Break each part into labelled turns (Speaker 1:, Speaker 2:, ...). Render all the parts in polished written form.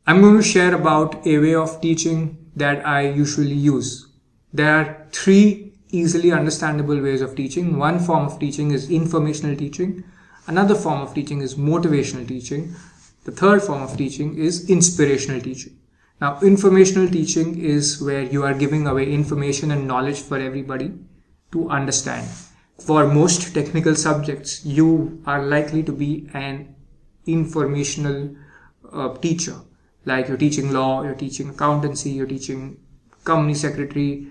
Speaker 1: I'm going to share about a way of teaching that I usually use. There are three easily understandable ways of teaching. One form of teaching is informational teaching. Another form of teaching is motivational teaching. The third form of teaching is inspirational teaching. Now, informational teaching is where you are giving away information and knowledge for everybody to understand. For most technical subjects, you are likely to be an informational teacher. Like you're teaching law, you're teaching accountancy, you're teaching company secretary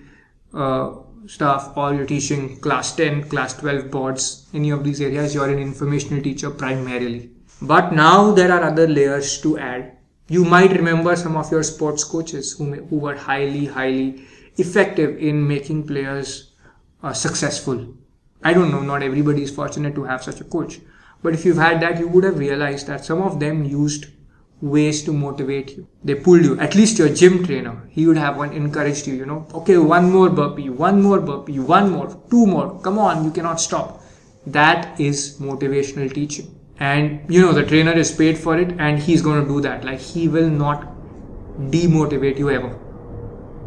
Speaker 1: stuff, or you're teaching class 10, class 12 boards. Any of these areas, you're an informational teacher primarily. But now there are other layers to add. You might remember some of your sports coaches who were highly effective in making players successful. I don't know, not everybody is fortunate to have such a coach. But if you've had that, you would have realized that some of them used ways to motivate you. They pulled you. At least your gym trainer, he would have encouraged you, okay, one more burpee, one more, two more. Come on, you cannot stop. That is motivational teaching. And the trainer is paid for it and he's going to do that. Like, he will not demotivate you ever.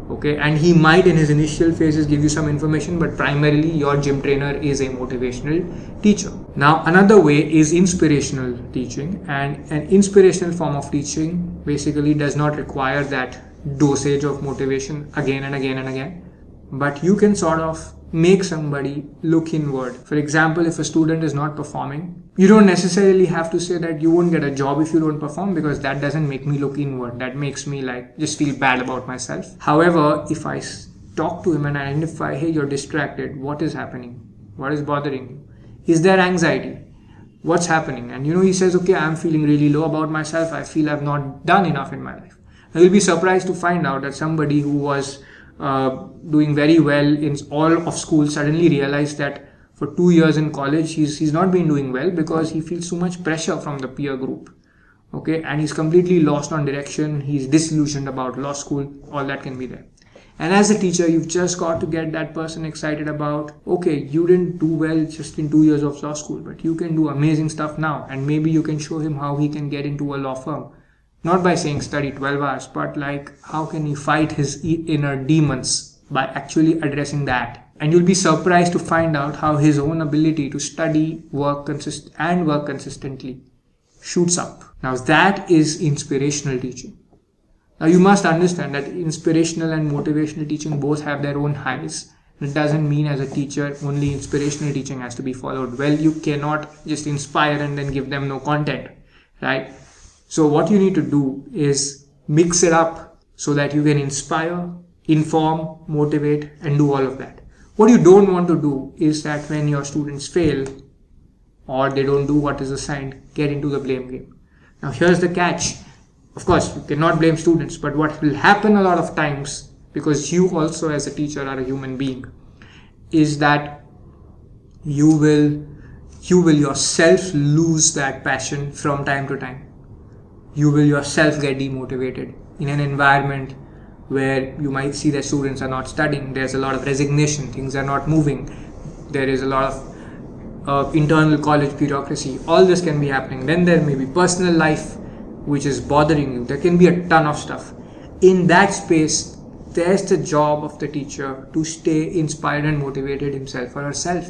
Speaker 1: Okay, and he might in his initial phases give you some information, but primarily your gym trainer is a motivational teacher. Now, another way is inspirational teaching, and an inspirational form of teaching basically does not require that dosage of motivation again and again and again, but you can sort of make somebody look inward. For example, if a student is not performing, you don't necessarily have to say that you won't get a job if you don't perform, because that doesn't make me look inward. That makes me just feel bad about myself. However, if I talk to him and identify, hey, you're distracted. What is happening? What is bothering you? Is there anxiety? What's happening? And he says, okay, I'm feeling really low about myself. I feel I've not done enough in my life. I will be surprised to find out that somebody who was doing very well in all of school suddenly realized that for 2 years in college he's not been doing well because he feels so much pressure from the peer group. Okay, and he's completely lost on direction. He's disillusioned about law school. All that can be there. And as a teacher, you've just got to get that person excited about, okay, you didn't do well just in 2 years of law school, but you can do amazing stuff now. And maybe you can show him how he can get into a law firm. Not by saying study 12 hours, but how can he fight his inner demons by actually addressing that. And you'll be surprised to find out how his own ability to study, work consistently shoots up. Now that is inspirational teaching. Now you must understand that inspirational and motivational teaching both have their own highs. It doesn't mean as a teacher only inspirational teaching has to be followed. Well, you cannot just inspire and then give them no content, right? So what you need to do is mix it up so that you can inspire, inform, motivate, and do all of that. What you don't want to do is that when your students fail or they don't do what is assigned, get into the blame game. Now here's the catch. Of course, you cannot blame students, but what will happen a lot of times, because you also as a teacher are a human being, is that you will yourself lose that passion from time to time. You will yourself get demotivated in an environment where you might see that students are not studying. There's a lot of resignation. Things are not moving. There is a lot of internal college bureaucracy. All this can be happening. Then there may be personal life which is bothering you. There can be a ton of stuff. In that space, there's the job of the teacher to stay inspired and motivated himself or herself.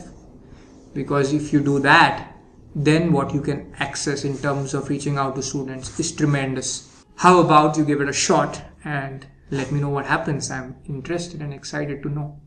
Speaker 1: Because if you do that, then what you can access in terms of reaching out to students is tremendous. How about you give it a shot and let me know what happens? I'm interested and excited to know.